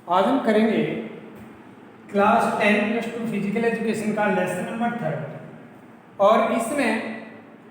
आज हम करेंगे क्लास 10+2 फिजिकल एजुकेशन का लेसन नंबर 3 और इसमें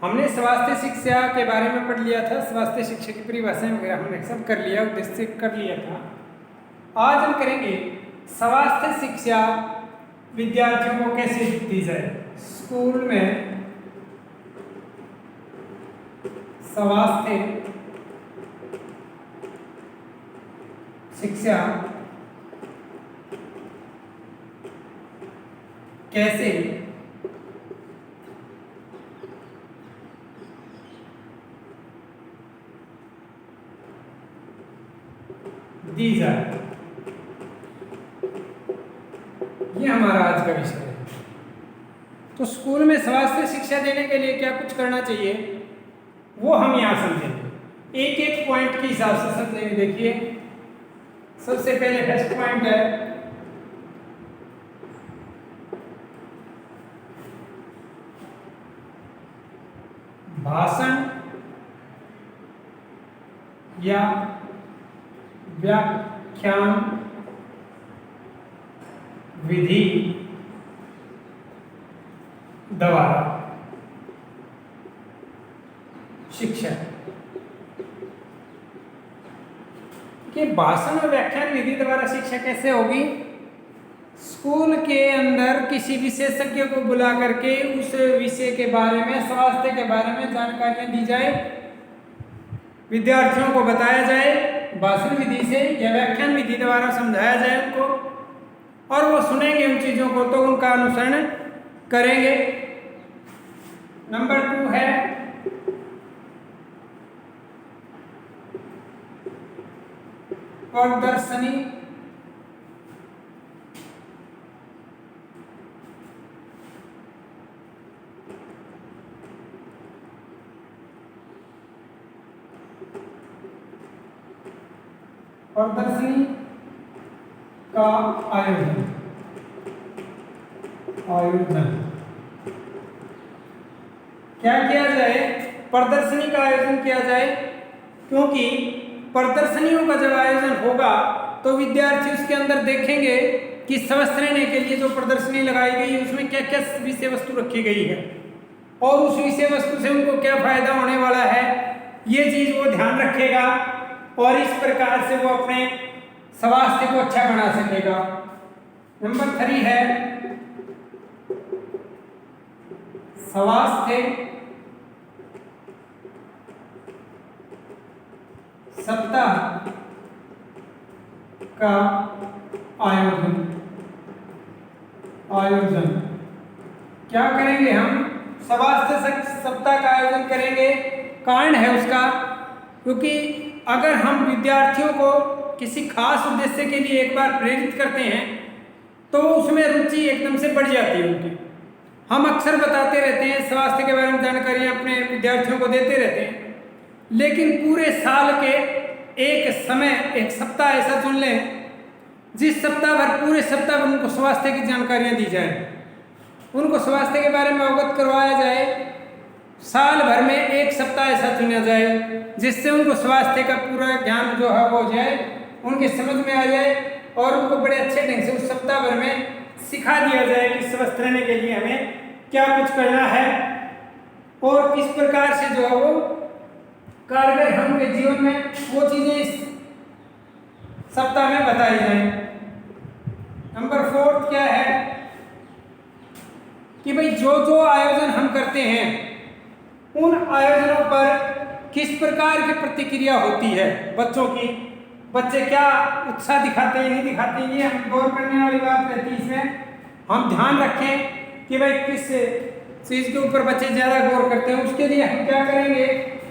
हमने स्वास्थ्य शिक्षा के बारे में पढ़ लिया था। स्वास्थ्य शिक्षा की परिभाषाएं वगैरह हमने सब कर लिया, उद्देश्य कर लिया था। आज हम करेंगे स्वास्थ्य शिक्षा विद्यार्थियों को कैसे दी जाए। स्कूल में स्वास्थ्य शिक्षा कैसे दी जाए, ये हमारा आज का विषय है। तो स्कूल में स्वास्थ्य शिक्षा देने के लिए क्या कुछ करना चाहिए वो हम यहाँ समझेंगे, एक एक पॉइंट के हिसाब से समझेंगे। देखिए, सबसे पहले फर्स्ट पॉइंट है भाषण या व्याख्यान विधि द्वारा शिक्षा। कि भाषण और व्याख्यान विधि द्वारा शिक्षा कैसे होगी? स्कूल के अंदर किसी विशेषज्ञ को बुला करके उस विषय के बारे में, स्वास्थ्य के बारे में जानकारियां दी जाए, विद्यार्थियों को बताया जाए, भाषण विधि से या व्याख्यान विधि द्वारा समझाया जाए उनको, और वो सुनेंगे उन चीजों को तो उनका अनुसरण करेंगे। नंबर 2 है प्रदर्शनी का आयोजन क्या किया जाए? प्रदर्शनी का आयोजन किया जाए, क्योंकि प्रदर्शनियों का जब आयोजन होगा तो विद्यार्थी उसके अंदर देखेंगे कि स्वस्थ रहने के लिए जो प्रदर्शनी लगाई गई है उसमें क्या क्या विषय वस्तु रखी गई है और उस विषय वस्तु से उनको क्या फायदा होने वाला है, ये चीज वो ध्यान रखेगा और इस प्रकार से वो अपने स्वास्थ्य को अच्छा बना सकेगा। नंबर 3 है स्वास्थ्य सप्ताह का आयोजन। क्या करेंगे हम? स्वास्थ्य सप्ताह का आयोजन करेंगे। कारण है उसका, क्योंकि अगर हम विद्यार्थियों को किसी खास उद्देश्य के लिए एक बार प्रेरित करते हैं तो उसमें रुचि एकदम से बढ़ जाती है उनकी। हम अक्सर बताते रहते हैं, स्वास्थ्य के बारे में जानकारियां अपने विद्यार्थियों को देते रहते हैं, लेकिन पूरे साल के एक सप्ताह ऐसा चुन लें जिस सप्ताह भर, पूरे सप्ताह भर उनको स्वास्थ्य की जानकारियां दी जाए, उनको स्वास्थ्य के बारे में अवगत करवाया जाए। साल भर में एक सप्ताह ऐसा चुना जाए जिससे उनको स्वास्थ्य का पूरा ज्ञान जो है वो हो जाए, उनके समझ में आ जाए और उनको बड़े अच्छे ढंग से उस सप्ताह भर में सिखा दिया जाए कि स्वस्थ रहने के लिए हमें क्या कुछ करना है और किस प्रकार से जो है वो कारगर हम उनके जीवन में वो चीजें इस सप्ताह में बताई जाए। नंबर 4 क्या है कि भाई जो आयोजन हम करते हैं उन आयोजनों पर किस प्रकार की प्रतिक्रिया होती है बच्चों की, बच्चे क्या उत्साह दिखाते हैं, नहीं दिखाते हैं, ये हम गौर करने वाली बात रहती है। इसमें हम ध्यान रखें कि भाई किस चीज़ के ऊपर बच्चे ज़्यादा गौर करते हैं। उसके लिए हम क्या करेंगे?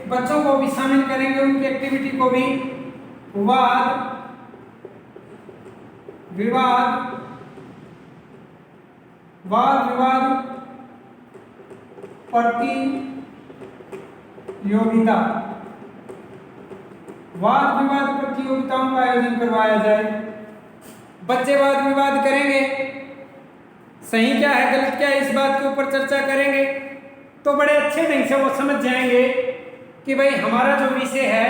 बच्चों को भी शामिल करेंगे, उनकी एक्टिविटी को भी। वाद विवाद प्रतियोगिता, वाद विवाद प्रतियोगिताओं का आयोजन करवाया जाए। बच्चे वाद विवाद करेंगे, सही क्या है गलत क्या है इस बात के ऊपर चर्चा करेंगे, तो बड़े अच्छे ढंग से वो समझ जाएंगे कि भाई हमारा जो विषय है,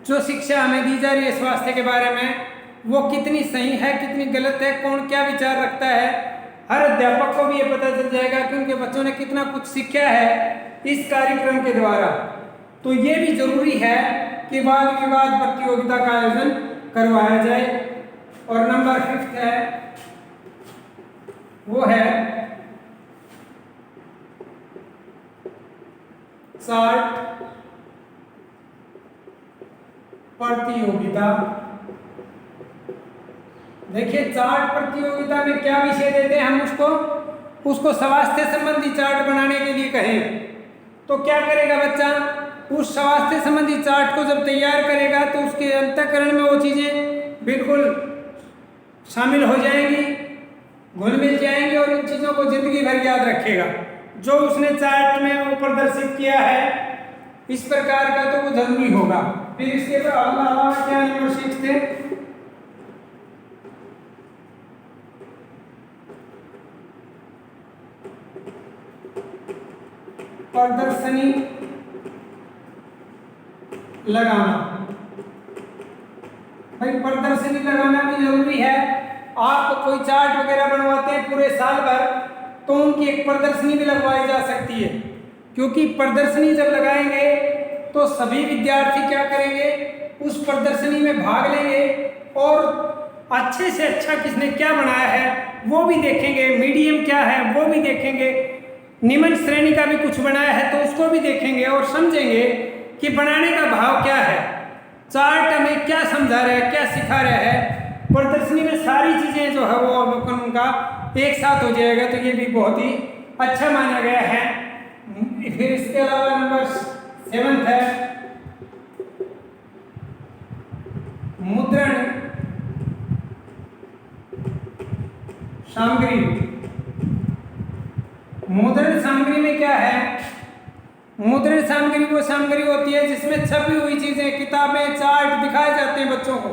जो शिक्षा हमें दी जा रही है स्वास्थ्य के बारे में, वो कितनी सही है, कितनी गलत है, कौन क्या विचार रखता है, हर अध्यापक को भी ये पता चल जाएगा कि उनके बच्चों ने कितना कुछ सीखा है इस कार्यक्रम के द्वारा। तो ये भी जरूरी है कि वाद विवाद प्रतियोगिता का आयोजन करवाया जाए। और नंबर 5 है, वो है चार्ट प्रतियोगिता। देखिए चार्ट प्रतियोगिता में क्या विषय देते हैं हम उसको स्वास्थ्य संबंधी चार्ट बनाने के लिए कहें तो क्या करेगा बच्चा, उस स्वास्थ्य संबंधी चार्ट को जब तैयार करेगा तो उसके अंतःकरण में वो चीजें बिल्कुल शामिल हो जाएंगी, घुल मिल जाएंगी और इन चीजों को जिंदगी भर याद रखेगा। जो उसने चार्ट में वो प्रदर्शित किया है इस प्रकार का तो वो जरूरी होगा। फिर इसके अलावा क्या नंबर 6 थे, प्रदर्शनी लगाना। भाई प्रदर्शनी लगाना भी जरूरी है। आप कोई चार्ट वगैरह बनवाते हैं पूरे साल भर तो उनकी एक प्रदर्शनी भी लगवाई जा सकती है, क्योंकि प्रदर्शनी जब लगाएंगे तो सभी विद्यार्थी क्या करेंगे, उस प्रदर्शनी में भाग लेंगे और अच्छे से अच्छा किसने क्या बनाया है वो भी देखेंगे, मीडियम क्या है वो भी देखेंगे, निम्न श्रेणी का भी कुछ बनाया है तो उसको भी देखेंगे और समझेंगे कि बनाने का भाव क्या है, चार्ट हमें क्या समझा रहा है, क्या सिखा रहा है। प्रदर्शनी में सारी चीजें जो है वो अवलोकन उनका एक साथ हो जाएगा, तो ये भी बहुत ही अच्छा माना गया है। फिर इसके अलावा नंबर 7 है मुद्रण सामग्री। मुद्रण सामग्री में क्या है, मुद्रण सामग्री वो सामग्री होती है जिसमें छपी हुई चीजें, किताबें, चार्ट दिखाए जाते हैं बच्चों को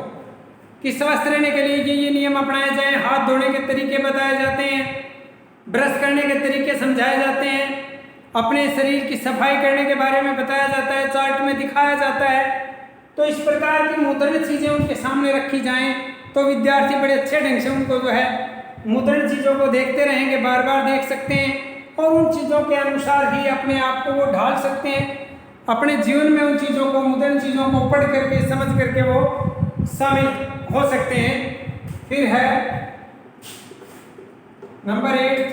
कि स्वस्थ रहने के लिए ये नियम अपनाए जाएं, हाथ धोने के तरीके बताए जाते हैं, ब्रश करने के तरीके समझाए जाते हैं, अपने शरीर की सफाई करने के बारे में बताया जाता है, चार्ट में दिखाया जाता है। तो इस प्रकार की मुद्रण चीजें उनके सामने रखी जाएं तो विद्यार्थी बड़े अच्छे ढंग से उनको जो है मुद्रण चीजों को देखते रहेंगे, बार बार देख सकते हैं और उन चीजों के अनुसार ही अपने आप को वो ढाल सकते हैं, अपने जीवन में उन चीजों को, मुद्रण चीजों को पढ़ करके समझ करके वो शामिल हो सकते हैं। फिर है नंबर 8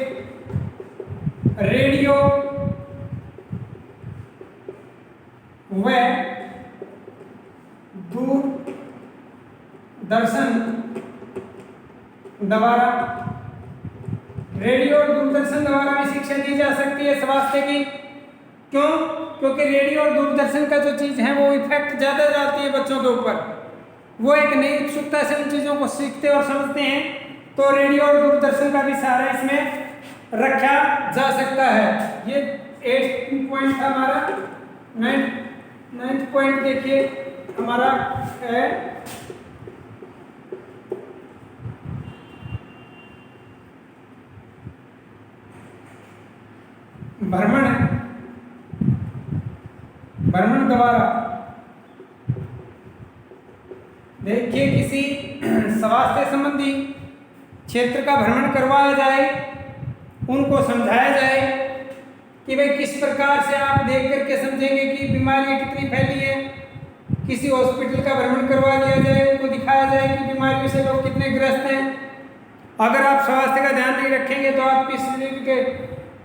रेडियो व दूरदर्शन द्वारा। रेडियो और दूरदर्शन द्वारा भी शिक्षा दी जा सकती है स्वास्थ्य की। क्यों? क्योंकि रेडियो और दूरदर्शन का जो चीज़ है वो इफेक्ट ज़्यादा जाती है बच्चों के ऊपर, वो एक नई उत्सुकता से उन चीज़ों को सीखते और समझते हैं। तो रेडियो और दूरदर्शन का भी सहारा इसमें रखा जा सकता है। ये 8 पॉइंट था हमारा। 9th पॉइंट देखिए हमारा है भ्रमण द्वारा। देखिए किसी स्वास्थ्य संबंधी क्षेत्र का भ्रमण करवाया जाए, उनको समझाया जाए कि भाई किस प्रकार से आप देख करके समझेंगे कि बीमारियां कितनी फैली है। किसी हॉस्पिटल का भ्रमण करवा दिया जाए, उनको दिखाया जाए कि बीमारियों से लोग कितने ग्रस्त हैं। अगर आप स्वास्थ्य का ध्यान नहीं रखेंगे तो आपके शरीर के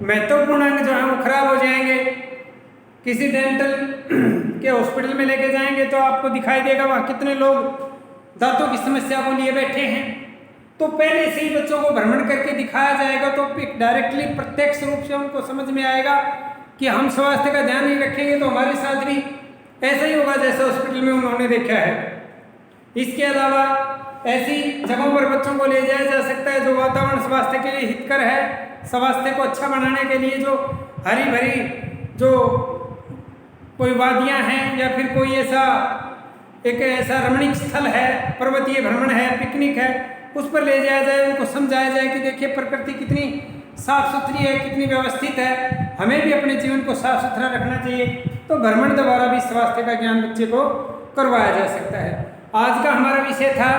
महत्वपूर्ण अंग जो है वो खराब हो जाएंगे। किसी डेंटल के हॉस्पिटल में लेके जाएंगे तो आपको दिखाई देगा वहाँ कितने लोग दांतों की समस्या को लिए बैठे हैं। तो पहले से ही बच्चों को भ्रमण करके दिखाया जाएगा तो डायरेक्टली प्रत्यक्ष रूप से उनको समझ में आएगा कि हम स्वास्थ्य का ध्यान नहीं रखेंगे तो हमारे साथ भी ऐसा ही होगा जैसे हॉस्पिटल में उन्होंने देखा है। इसके अलावा ऐसी जगहों पर बच्चों को ले जाया जा सकता है जो वातावरण स्वास्थ्य के लिए हितकर है, स्वास्थ्य को अच्छा बनाने के लिए, जो हरी भरी जो कोई वादियाँ हैं या फिर कोई ऐसा रमणीक स्थल है, पर्वतीय भ्रमण है, पिकनिक है, उस पर ले जाया जाए, उनको समझाया जाए कि देखिए प्रकृति कितनी साफ सुथरी है, कितनी व्यवस्थित है, हमें भी अपने जीवन को साफ सुथरा रखना चाहिए। तो भ्रमण द्वारा भी स्वास्थ्य का ज्ञान बच्चे को करवाया जा सकता है। आज का हमारा विषय था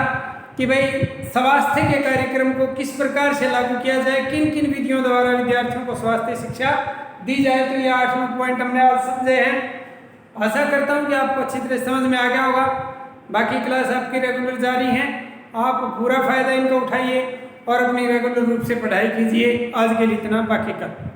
कि भाई स्वास्थ्य के कार्यक्रम को किस प्रकार से लागू किया जाए, किन किन विधियों द्वारा विद्यार्थियों को स्वास्थ्य शिक्षा दी जाए। तो ये 8वां पॉइंट हमने आज समझे हैं। आशा करता हूँ कि आपको अच्छी तरह समझ में आ गया होगा। बाकी क्लास आपकी रेगुलर जारी हैं, आप पूरा फायदा इनका उठाइए और अपनी रेगुलर रूप से पढ़ाई कीजिए। आज के लिए इतना, बाकी कल।